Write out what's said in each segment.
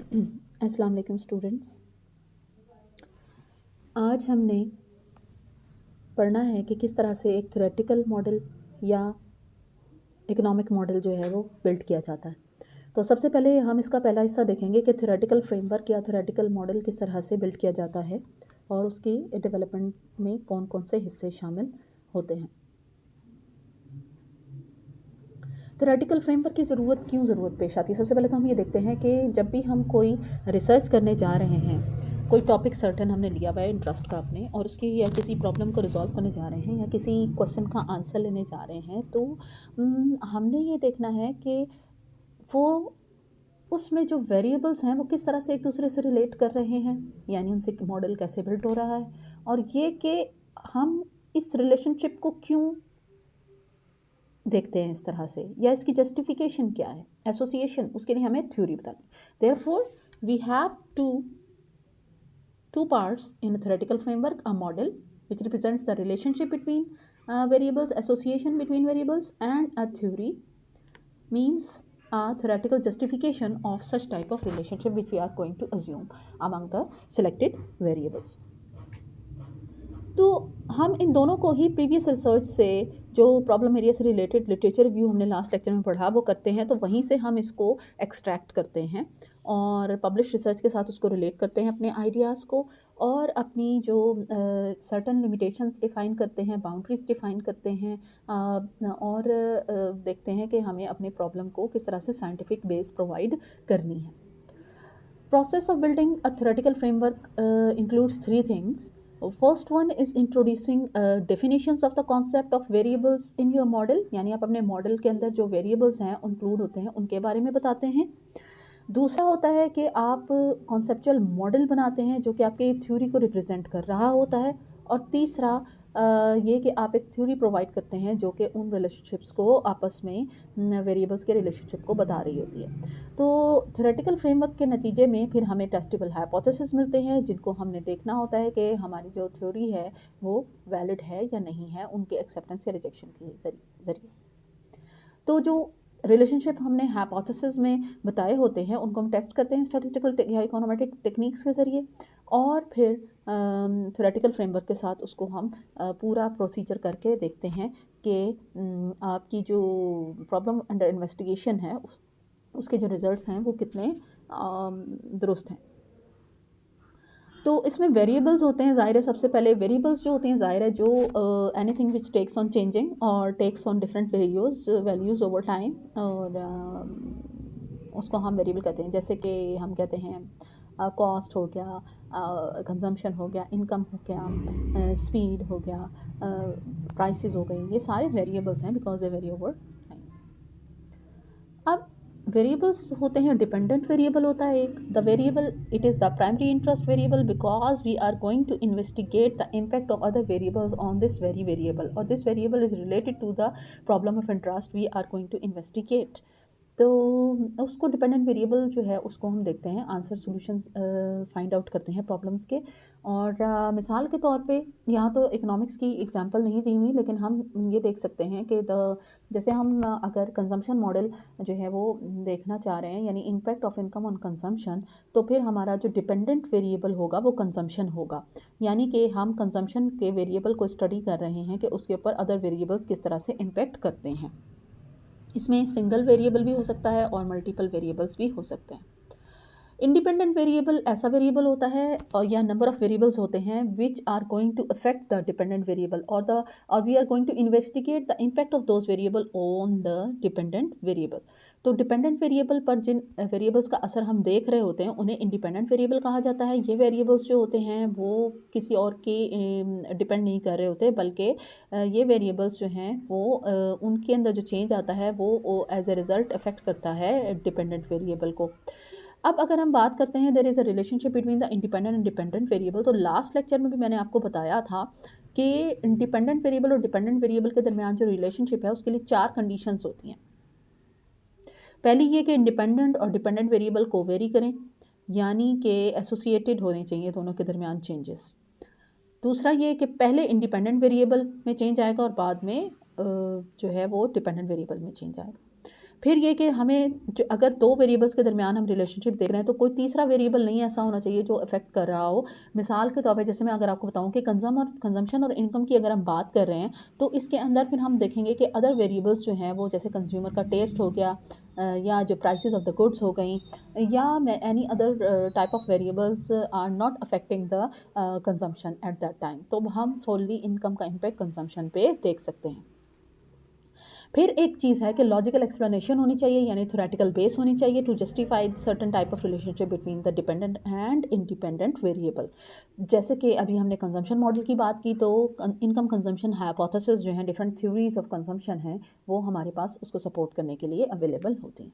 अस्सलाम वालेकुम स्टूडेंट्स। आज हमने पढ़ना है कि किस तरह से एक थ्योरेटिकल मॉडल या इकोनॉमिक मॉडल जो है वो बिल्ड किया जाता है। तो सबसे पहले हम इसका पहला हिस्सा देखेंगे कि थ्योरेटिकल फ्रेमवर्क या थ्योरेटिकल मॉडल किस तरह से बिल्ड किया जाता है और उसकी डेवलपमेंट में कौन कौन से हिस्से शामिल होते हैं। थ्योरेटिकल फ्रेमवर्क की क्यों ज़रूरत पेश आती है। सबसे पहले तो हम ये देखते हैं कि जब भी हम कोई रिसर्च करने जा रहे हैं, कोई टॉपिक सर्टेन हमने लिया हुआ है इंटरेस्ट का अपने, और उसकी या किसी प्रॉब्लम को रिजॉल्व करने जा रहे हैं या किसी क्वेश्चन का आंसर लेने जा रहे हैं, तो हमने ये देखना है कि वो उसमें जो वेरिएबल्स हैं वो किस तरह से एक दूसरे से रिलेट कर रहे हैं, यानी उनसे मॉडल कैसे बिल्ड हो रहा है, और ये कि हम इस रिलेशनशिप को क्यों देखते हैं इस तरह से, या इसकी जस्टिफिकेशन क्या है, एसोसिएशन, उसके लिए हमें थ्योरी बतानी। Therefore we have two parts in a theoretical framework: a model which represents the relationship between variables, association between variables, and a theory means a theoretical justification of such type of relationship which we are going to assume among the selected variables. तो हम इन दोनों को ही previous research से, जो problem area से related literature review हमने last lecture में पढ़ा, वो करते हैं, तो वहीं से हम इसको एक्सट्रैक्ट करते हैं और पब्लिश रिसर्च के साथ उसको रिलेट करते हैं अपने आइडियाज़ को, और अपनी जो सर्टन लिमिटेशंस डिफ़ाइन करते हैं, बाउंड्रीज डिफ़ाइन करते हैं, और देखते हैं कि हमें अपने प्रॉब्लम को किस तरह से साइंटिफिक बेस प्रोवाइड करनी है। Process of building a theoretical framework includes three things. First one is introducing definitions of the concept of variables in your model, यानी आप अपने मॉडल के अंदर जो वेरिएबल्स हैं इंक्लूड होते हैं उनके बारे में बताते हैं। दूसरा होता है कि आप कॉन्सेप्चुअल मॉडल बनाते हैं जो कि आपके थ्योरी को रिप्रेजेंट कर रहा होता है। और तीसरा ये कि आप एक थ्योरी प्रोवाइड करते हैं जो कि उन रिलेशनशिप्स को आपस में, वेरिएबल्स के रिलेशनशिप को बता रही होती है। तो थ्योरेटिकल फ्रेमवर्क के नतीजे में फिर हमें टेस्टेबल हाइपोथेसिस मिलते हैं, जिनको हमने देखना होता है कि हमारी जो थ्योरी है वो वैलिड है या नहीं है, उनके एक्सेप्टेंस या रिजेक्शन के जरिए। तो जो रिलेशनशिप हमने हाइपोथेसिस में बताए होते हैं उनको हम टेस्ट करते हैं स्टैटिस्टिकल या इकोनोमेट्रिक टेक्निक्स के ज़रिए, और फिर थ्योरेटिकल फ्रेमवर्क के साथ उसको हम पूरा प्रोसीजर करके देखते हैं कि आपकी जो प्रॉब्लम अंडर इन्वेस्टिगेशन है उसके जो रिजल्ट्स हैं वो कितने दुरुस्त हैं। तो इसमें वेरिएबल्स होते हैं, ज़ाहिर है सबसे पहले वेरिएबल्स जो होते हैं, ज़ाहिर है जो anything which takes on changing और takes on different values over time, और उसको हम वेरिएबल कहते हैं। जैसे कि हम कहते हैं कॉस्ट हो गया, कंजम्पशन हो गया, इनकम हो गया, स्पीड हो गया, प्राइसेस हो गई, ये सारे वेरिएबल्स हैं because they vary over time. अब वेरिएबल्स होते हैं, डिपेंडेंट वेरिएबल होता है एक, the variable it is the primary interest variable because we are going to investigate the impact of other variables on this very variable, और this variable is related to the problem of interest we are going to investigate. तो उसको dependent variable जो है उसको हम देखते हैं, answer solutions find out करते हैं प्रॉब्लम्स के। और मिसाल के तौर पे यहाँ तो इकोनॉमिक्स की एग्जांपल नहीं दी हुई, लेकिन हम ये देख सकते हैं कि जैसे हम अगर कंजम्पशन मॉडल जो है वो देखना चाह रहे हैं, यानी impact of income on consumption, तो फिर हमारा जो डिपेंडेंट वेरिएबल होगा वो कंजम्पशन होगा, यानी कि हम कंजम्पशन के वेरिएबल को स्टडी कर रहे हैं कि उसके ऊपर अदर वेरिएबल्स किस तरह से इम्पैक्ट करते हैं। इसमें सिंगल वेरिएबल भी हो सकता है और मल्टीपल वेरिएबल्स भी हो सकते हैं। इंडिपेंडेंट वेरिएबल ऐसा वेरिएबल होता है और या नंबर ऑफ वेरिएबल्स होते हैं which are going to affect the dependent variable, और we are going to investigate the impact of those variable on the dependent variable. तो डिपेंडेंट वेरिएबल पर जिन वेरिएबल्स का असर हम देख रहे होते हैं उन्हें इंडिपेंडेंट वेरिएबल कहा जाता है। ये वेरिएबल्स जो होते हैं वो किसी और के डिपेंड नहीं कर रहे होते, बल्कि ये वेरिएबल्स जो हैं वो उनके अंदर जो चेंज आता है वो एज ए रिज़ल्ट अफेक्ट करता है डिपेंडेंट वेरिएबल को। अब अगर हम बात करते हैं there is a relationship between the independent and dependent variable, तो लास्ट लेक्चर में भी मैंने आपको बताया था कि इंडिपेंडेंट वेरिएबल और डिपेंडेंट वेरिएबल के दरमियान जो रिलेशनशिप है उसके लिए 4 कंडीशंस होती हैं। पहली ये कि इंडिपेंडेंट और डिपेंडेंट वेरिएबल को वेरी करें, यानी कि एसोसिएटेड होने चाहिए दोनों के दरमियान चेंजेस। दूसरा ये कि पहले इंडिपेंडेंट वेरिएबल में चेंज आएगा और बाद में जो है वो डिपेंडेंट वेरिएबल में चेंज आएगा। फिर ये कि हमें जो अगर दो वेरिएबल्स के दरमियान हम रिलेशनशिप देख रहे हैं तो कोई तीसरा वेरिएबल नहीं ऐसा होना चाहिए जो अफेक्ट कर रहा हो। मिसाल के तौर पे जैसे मैं अगर आपको बताऊं कि कंजम्पशन और इनकम की अगर हम बात कर रहे हैं तो इसके अंदर फिर हम देखेंगे कि अदर वेरिएबल्स जो हैं वो जैसे कंज्यूमर का टेस्ट हो गया, या जो प्राइसेस ऑफ द गुड्स हो गई, या any other type of variables are not affecting the consumption at that time, तो हम सोनली इनकम का इम्पैक्ट कंजम्पशन पे देख सकते हैं। फिर एक चीज़ है कि लॉजिकल एक्सप्लेनेशन होनी चाहिए, यानी थ्योरेटिकल बेस होनी चाहिए to justify certain type of relationship between the dependent and independent variable. जैसे कि अभी हमने कंजम्पशन मॉडल की बात की, तो इनकम कंजम्पशन हाइपोथेसिस जो हैं, डिफरेंट थ्योरीज ऑफ कंजम्पशन हैं, वो हमारे पास उसको सपोर्ट करने के लिए अवेलेबल होती हैं।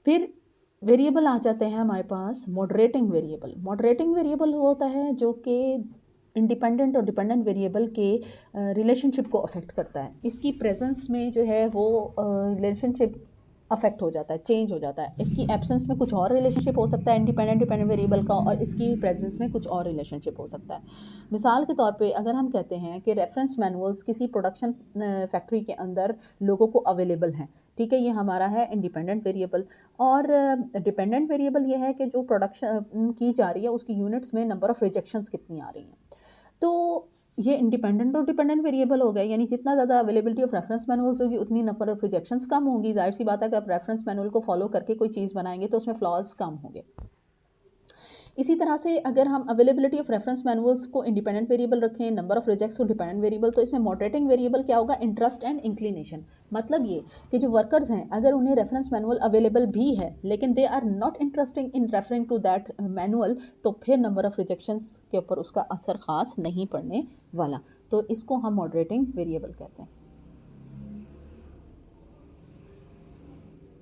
फिर वेरिएबल आ जाते हैं हमारे पास मॉडरेटिंग वेरिएबल। मॉडरेटिंग वेरिएबल होता है जो कि इंडिपेंडेंट और डिपेंडेंट वेरिएबल के रिलेशनशिप को अफेक्ट करता है। इसकी प्रेजेंस में जो है वो रिलेशनशिप अफेक्ट हो जाता है, चेंज हो जाता है। इसकी एब्सेंस में कुछ और रिलेशनशिप हो सकता है इंडिपेंडेंट डिपेंडेंट वेरिएबल का, और इसकी प्रेजेंस में कुछ और रिलेशनशिप हो सकता है। मिसाल के तौर पे अगर हम कहते हैं कि रेफरेंस मैनुअल्स किसी प्रोडक्शन फैक्ट्री के अंदर लोगों को अवेलेबल हैं, ठीक है, ये हमारा है इंडिपेंडेंट वेरिएबल। और डिपेंडेंट वेरिएबल ये है कि जो प्रोडक्शन की जा रही है उसकी यूनिट्स में नंबर ऑफ रिजेक्शंस कितनी आ रही हैं। तो ये इंडिपेंडेंट और डिपेंडेंट वेरिएबल हो गए, यानी जितना ज़्यादा अवेलेबिलिटी ऑफ रेफरेंस मैनुअल्स होगी उतनी नंबर ऑफ रिजेक्शंस कम होंगी। जाहिर सी बात है कि आप रेफरेंस मैनुअल को फॉलो करके कोई चीज़ बनाएंगे तो उसमें फ्लॉज कम होंगे। इसी तरह से अगर हम अवेलेबिलिटी ऑफ रेफरेंस मैनुअल्स को इंडिपेंडेंट वेरिएबल रखें, नंबर ऑफ रिजेक्ट्स को डिपेंडेंट वेरिएबल, तो इसमें मॉडरेटिंग वेरिएबल क्या होगा, इंटरेस्ट एंड इंक्लिनेशन। मतलब ये कि जो वर्कर्स हैं अगर उन्हें रेफरेंस मैनुअल अवेलेबल भी है लेकिन they are not interesting in referring to that manual, तो फिर नंबर ऑफ रिजेक्शंस के ऊपर उसका असर खास नहीं पड़ने वाला। तो इसको हम मॉडरेटिंग वेरिएबल कहते हैं।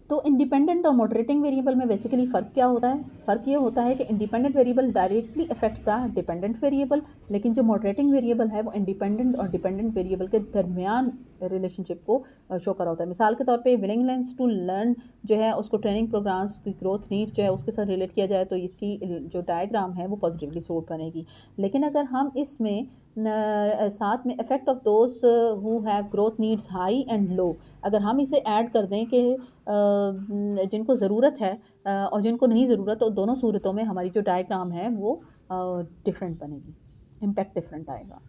तो इंडिपेंडेंट और मॉडरेटिंग वेरिएबल में बेसिकली फ़र्क क्या होता है? फ़र्क ये होता है कि independent variable directly affects the dependent variable, लेकिन जो मॉडरेटिंग वेरिएबल है वो इंडिपेंडेंट और डिपेंडेंट वेरिएबल के दरमियान रिलेशनशिप को शो कर होता है। मिसाल के तौर पे विलिंगनेस टू लर्न जो है उसको ट्रेनिंग प्रोग्राम्स की ग्रोथ नीड जो है उसके साथ रिलेट किया जाए तो इसकी जो डायग्राम है वो पॉजिटिवली सूट बनेगी। लेकिन अगर हम इसमें साथ में effect of those who have growth needs high and low, अगर हम इसे ऐड कर दें कि जिनको ज़रूरत है और जिनको नहीं ज़रूरत, तो दोनों सूरतों में हमारी जो डायग्राम है वो डिफरेंट बनेगी, इम्पैक्ट डिफरेंट आएगा।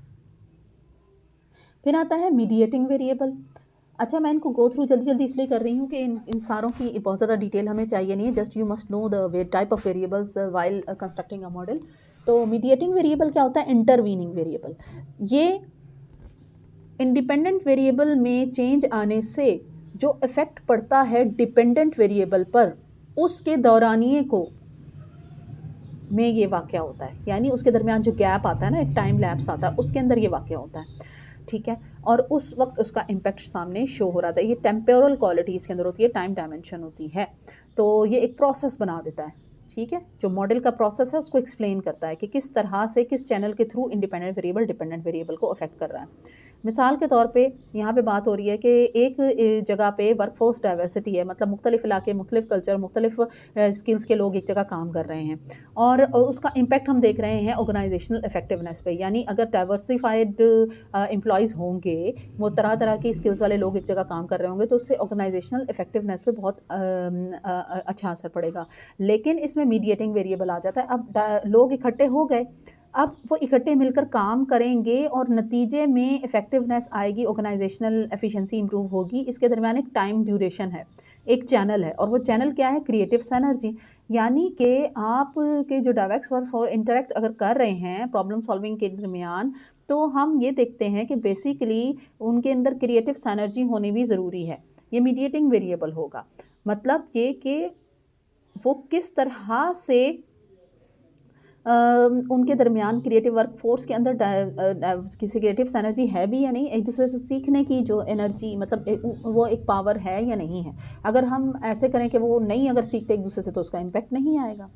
फिर आता है मीडिएटिंग वेरिएबल। अच्छा, मैं इनको गो थ्रू जल्दी जल्दी इसलिए कर रही हूँ कि इन सारों की बहुत ज़्यादा डिटेल हमें चाहिए नहीं है, just you must know the type of variables while constructing a model. तो मीडिएटिंग वेरिएबल क्या होता है? Intervening variable. ये इंडिपेंडेंट वेरिएबल में चेंज आने से जो इफ़ेक्ट पड़ता है डिपेंडेंट वेरिएबल पर, उसके दौरानिए को में ये वाक़या होता है, यानी उसके दरमियान जो गैप आता है ना, एक टाइम लैप्स आता है, उसके अंदर ये वाक़या होता है, ठीक है। और उस वक्त उसका इम्पैक्ट सामने शो हो रहा था। ये टेम्पोरल क्वालिटी इसके अंदर होती है, टाइम डायमेंशन होती है। तो ये एक प्रोसेस बना देता है, ठीक है। जो मॉडल का प्रोसेस है उसको एक्सप्लेन करता है कि किस तरह से किस चैनल के through independent variable dependent variable को अफेक्ट कर रहा है। मिसाल के तौर पे यहाँ पे बात हो रही है कि एक जगह पे वर्कफोर्स डाइवर्सिटी है, मतलब मुख्तलिफ इलाके, मुख्तलिफ कल्चर, मुख्तलिफ स्किल्स के लोग एक जगह काम कर रहे हैं, और उसका इम्पैक्ट हम देख रहे हैं ऑर्गेनाइजेशनल इफेक्टिवनेस पे। यानी अगर डाइवर्सिफाइड एम्प्लॉयज़ होंगे, वो तरह तरह की स्किल्स वाले लोग एक जगह काम कर रहे होंगे, तो उससे ऑर्गेनाइजेशनल इफेक्टिवनेस पे बहुत अच्छा असर पड़ेगा। लेकिन इसमें मीडिएटिंग वेरिएबल आ जाता है। अब लोग इकट्ठे हो गए, अब वो इकट्ठे मिलकर काम करेंगे और नतीजे में इफ़ेक्टिवनेस आएगी, ऑर्गेनाइजेशनल एफिशिएंसी इंप्रूव होगी। इसके दरमियान एक टाइम ड्यूरेशन है, एक चैनल है, और वो चैनल क्या है? Creative synergy. यानी कि आप के जो डायरेक्ट वर्क इंटरेक्ट अगर कर रहे हैं प्रॉब्लम सॉल्विंग के दरमियान, तो हम ये देखते हैं कि बेसिकली उनके अंदर क्रिएटिव सिनर्जी होनी भी ज़रूरी है। ये मीडिएटिंग वेरिएबल होगा। मतलब ये कि वो किस तरह से उनके दरमियान क्रिएटिव वर्क फोर्स के अंदर किसी क्रिएटिव एनर्जी है भी या नहीं, एक दूसरे से सीखने की जो एनर्जी, मतलब वो एक पावर है या नहीं है। अगर हम ऐसे करें कि वो नहीं अगर सीखते एक दूसरे से, तो उसका इम्पैक्ट नहीं आएगा,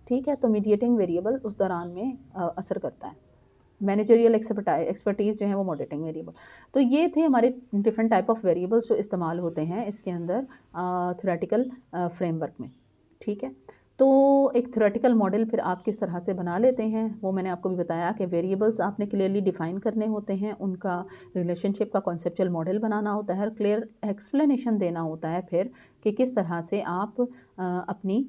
ठीक है। तो मीडिएटिंग वेरिएबल उस दौरान में असर करता है। मैनेजरियल एक्सपर्टीज़ जो है वो मॉडरेटिंग वेरिएबल। तो ये थे हमारे डिफरेंट टाइप ऑफ वेरिएबल्स जो इस्तेमाल होते हैं इसके अंदर थ्योरेटिकल फ्रेमवर्क में, ठीक है। तो एक थ्योरेटिकल मॉडल फिर आप किस तरह से बना लेते हैं वो मैंने आपको भी बताया कि वेरिएबल्स आपने क्लियरली डिफाइन करने होते हैं, उनका रिलेशनशिप का कॉन्सेप्चुअल मॉडल बनाना होता है और क्लियर एक्सप्लेनेशन देना होता है फिर कि किस तरह से आप अपनी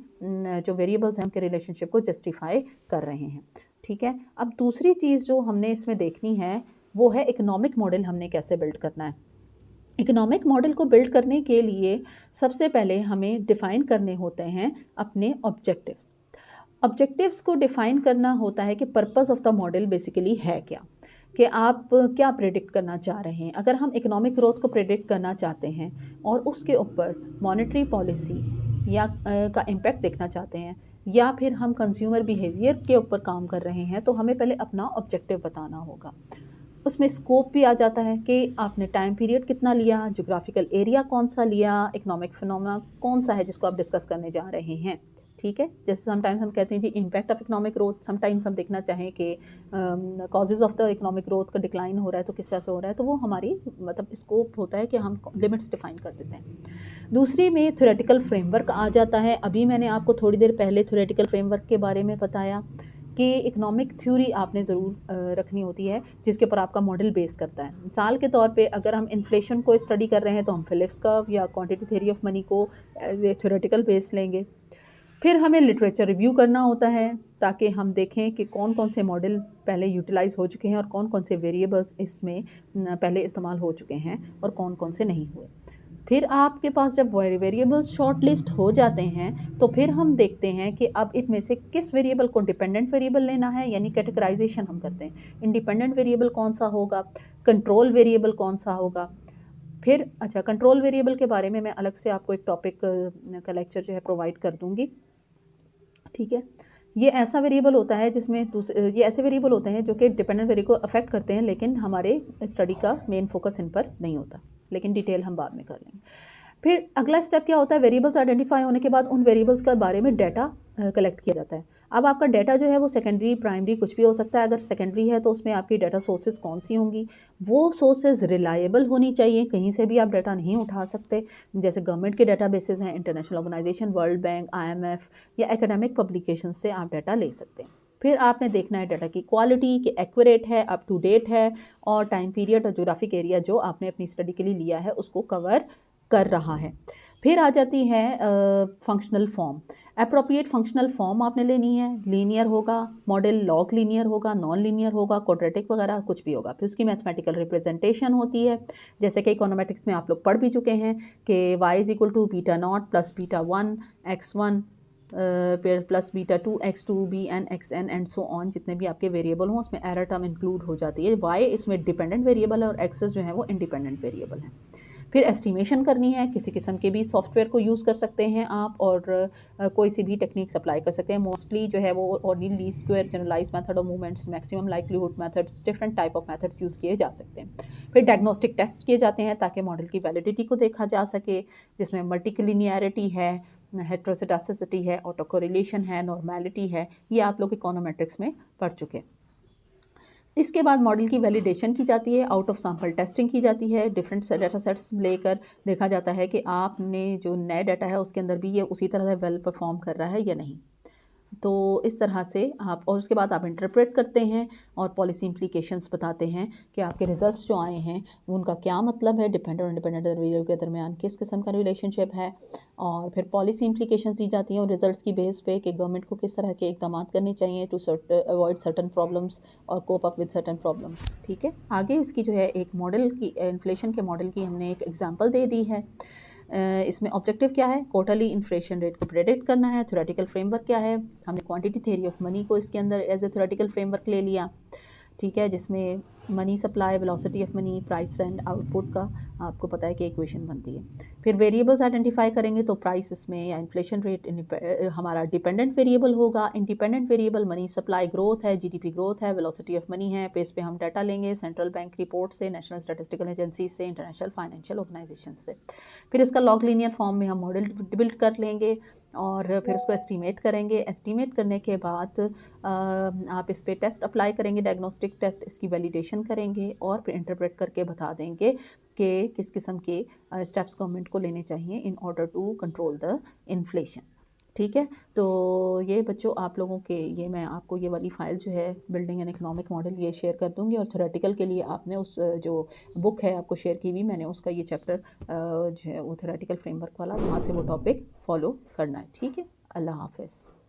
जो वेरिएबल्स हैं उनके रिलेशनशिप को जस्टिफाई कर रहे हैं। ठीक है, अब दूसरी चीज़ जो हमने इसमें देखनी है वो है इकोनॉमिक मॉडल हमने कैसे बिल्ड करना है। इकोनॉमिक मॉडल को बिल्ड करने के लिए सबसे पहले हमें डिफ़ाइन करने होते हैं अपने ऑब्जेक्टिव्स। ऑब्जेक्टिव्स को डिफ़ाइन करना होता है कि purpose of the model basically है क्या, कि आप क्या प्रेडिक्ट करना चाह रहे हैं। अगर हम इकोनॉमिक ग्रोथ को प्रेडिक्ट करना चाहते हैं और उसके ऊपर मॉनेटरी पॉलिसी या का इम्पैक्ट देखना चाहते हैं या फिर हम कंज्यूमर बिहेवियर के ऊपर काम कर रहे हैं, तो हमें पहले अपना ऑब्जेक्टिव बताना होगा। उसमें स्कोप भी आ जाता है कि आपने टाइम पीरियड कितना लिया, जोग्राफिकल एरिया कौन सा लिया, इकोनॉमिक फिनोमेना कौन सा है जिसको आप डिस्कस करने जा रहे हैं। ठीक है, जैसे समटाइम्स हम कहते हैं जी impact of economic growth, sometimes हम देखना चाहें कि causes of the economic growth का डिक्लाइन हो रहा है तो किस तरह से हो रहा है, तो वो हमारी मतलब स्कोप होता है कि हम लिमिट्स डिफाइन कर देते हैं। दूसरी में थ्योरेटिकल फ्रेमवर्क आ जाता है। अभी मैंने आपको थोड़ी देर पहले थ्योरेटिकल फ्रेमवर्क के बारे में बताया कि इकोनॉमिक थ्योरी आपने ज़रूर रखनी होती है जिसके ऊपर आपका मॉडल बेस करता है। मिसाल के तौर पे अगर हम इन्फ्लेशन को स्टडी कर रहे हैं तो हम फिलिप्स कर्व या क्वांटिटी थ्योरी ऑफ मनी को एज ए थ्योरेटिकल बेस लेंगे। फिर हमें लिटरेचर रिव्यू करना होता है ताकि हम देखें कि कौन कौन से मॉडल पहले यूटिलाइज हो चुके हैं और कौन कौन से वेरिएबल्स इसमें पहले इस्तेमाल हो चुके हैं और कौन कौन से नहीं हुए। फिर आपके पास जब वेरिएबल्स शॉर्ट लिस्ट हो जाते हैं तो फिर हम देखते हैं कि अब इनमें से किस वेरिएबल को डिपेंडेंट वेरिएबल लेना है, यानी कैटेगराइजेशन हम करते हैं। इंडिपेंडेंट वेरिएबल कौन सा होगा, कंट्रोल वेरिएबल कौन सा होगा। फिर अच्छा, कंट्रोल वेरिएबल के बारे में मैं अलग से आपको एक टॉपिक का लेक्चर जो है प्रोवाइड कर दूंगी। ठीक है, ये ऐसा वेरिएबल होता है जिसमें ये ऐसे वेरिएबल होते हैं जो कि डिपेंडेंट वेरिएबल को अफेक्ट करते हैं लेकिन हमारे स्टडी का मेन फोकस इन पर नहीं होता, लेकिन डिटेल हम बाद में कर लेंगे। फिर अगला स्टेप क्या होता है, वेरिएबल्स आइडेंटिफाई होने के बाद उन वेरिएबल्स के बारे में डाटा कलेक्ट किया जाता है। अब आपका डाटा जो है वो सेकेंडरी प्राइमरी कुछ भी हो सकता है। अगर सेकेंडरी है तो उसमें आपकी डाटा सोर्सेज कौन सी होंगी, वो सोर्सेज रिलायबल होनी चाहिए, कहीं से भी आप डाटा नहीं उठा सकते। जैसे गवर्नमेंट के डाटा बेसिस हैं, international organization, world bank, IMF या एकेडमिक पब्लिकेशन से आप डाटा ले सकते हैं। फिर आपने देखना है डाटा की क्वालिटी कि एक्यूरेट है, अप टू डेट है और टाइम पीरियड और जोग्राफिक एरिया जो आपने अपनी स्टडी के लिए लिया है उसको कवर कर रहा है। फिर आ जाती है functional form. Appropriate functional form आपने लेनी है, लीनियर होगा मॉडल, लॉग लीनियर होगा, नॉन लीनियर होगा, क्वाड्रेटिक वगैरह कुछ भी होगा। फिर उसकी मैथमेटिकल रिप्रेजेंटेशन होती है, जैसे कि इकोनॉमेटिक्स में आप लोग पढ़ भी चुके हैं कि y is equal to beta not plus beta 1 x1 फिर plus beta 2 x2 bn xn and so on. जितने भी आपके वेरिएबल हों उसमें एरर टर्म इंक्लूड हो जाती है। y इसमें डिपेंडेंट वेरिएबल है और एक्सेस जो है वो इंडिपेंडेंट वेरिएबल है। फिर एस्टिमेशन करनी है, किसी किस्म के भी सॉफ्टवेयर को यूज़ कर सकते हैं आप और कोई सी भी टेक्निक्स अप्लाई कर सकते हैं। मोस्टली जो है वो ordinary least square, generalize method of movements, maximum likelihood methods, different type of methods use किए जा सकते हैं। फिर डायग्नोस्टिक टेस्ट किए जाते हैं ताकि मॉडल की वैलिडिटी को देखा जा सके, जिसमें मल्टीकोलिनियरिटी है, हेट्रोसिडासिटी है, ऑटो कोरिलेशन है, नॉर्मेलिटी है। ये आप लोग इकोनोमेट्रिक्स में पढ़ चुके हैं। इसके बाद मॉडल की वैलिडेशन की जाती है, आउट ऑफ सैम्पल टेस्टिंग की जाती है, डिफरेंट डाटा सेट्स लेकर देखा जाता है कि आपने जो नए डाटा है उसके अंदर भी ये उसी तरह से वेल परफॉर्म कर रहा है या नहीं। तो इस तरह से आप, और उसके बाद आप इंटरप्रेट करते हैं और पॉलिसी इम्प्लीकेशंस बताते हैं कि आपके रिजल्ट्स जो आए हैं उनका क्या मतलब है, डिपेंडेंट और इंडिपेंडेंट वेरिएबल के दरमियान किस किस्म का रिलेशनशिप है। और फिर पॉलिसी इम्प्लीकेशंस दी जाती हैं और रिजल्ट्स की बेस पे कि गवर्नमेंट को किस तरह के इकदाम करने चाहिए टू अवॉइड सर्टन प्रॉब्लम्स और cope up with certain problems. ठीक है, आगे इसकी जो है एक मॉडल की, इन्फ्लेशन के मॉडल की हमने एक एग्जांपल दे दी है। इसमें ऑब्जेक्टिव क्या है, क्वार्टरली इन्फ्लेशन रेट को प्रेडिक्ट करना है। थ्योरेटिकल फ्रेमवर्क क्या है, हमने क्वांटिटी थ्योरी ऑफ मनी को इसके अंदर एज ए थ्योरेटिकल फ्रेमवर्क ले लिया। ठीक है, जिसमें money supply, velocity of money, price and output का आपको पता है कि इक्वेशन बनती है। फिर वेरिएबल्स आइडेंटिफाई करेंगे तो प्राइस इसमें या इन्फ्लेशन रेट हमारा डिपेंडेंट वेरिएबल होगा। Independent variable money supply growth है, GDP ग्रोथ है, वेलोसिटी ऑफ मनी है। पे इस पे हम डाटा लेंगे सेंट्रल बैंक रिपोर्ट से, नेशनल स्टैटिस्टिकल एजेंसी से, इंटरनेशनल फाइनेंशियल ऑर्गेनाइजेशन से। फिर इसका लॉग लीनियर फॉर्म में हम मॉडल बिल्ड कर लेंगे और फिर उसको एस्टीमेट करेंगे। एस्टीमेट करने के बाद आप इस पर टेस्ट अप्लाई करेंगे, डायग्नोस्टिक टेस्ट, इसकी वैलिडेशन करेंगे और फिर इंटरप्रेट करके बता देंगे कि किस किस्म के स्टेप्स गवर्नमेंट को लेने चाहिए in order to control the inflation. ठीक है। तो ये बच्चों आप लोगों के ये मैं आपको ये वाली फ़ाइल जो है बिल्डिंग एन इकोनॉमिक मॉडल ये शेयर कर दूँगी, और थ्योरेटिकल के लिए आपने उस जो बुक है आपको शेयर की हुई मैंने, उसका ये चैप्टर जो है वो थ्योरेटिकल फ्रेमवर्क वाला, वहाँ से वो टॉपिक फ़ॉलो करना है। ठीक है। अल्लाह हाफ़िज़।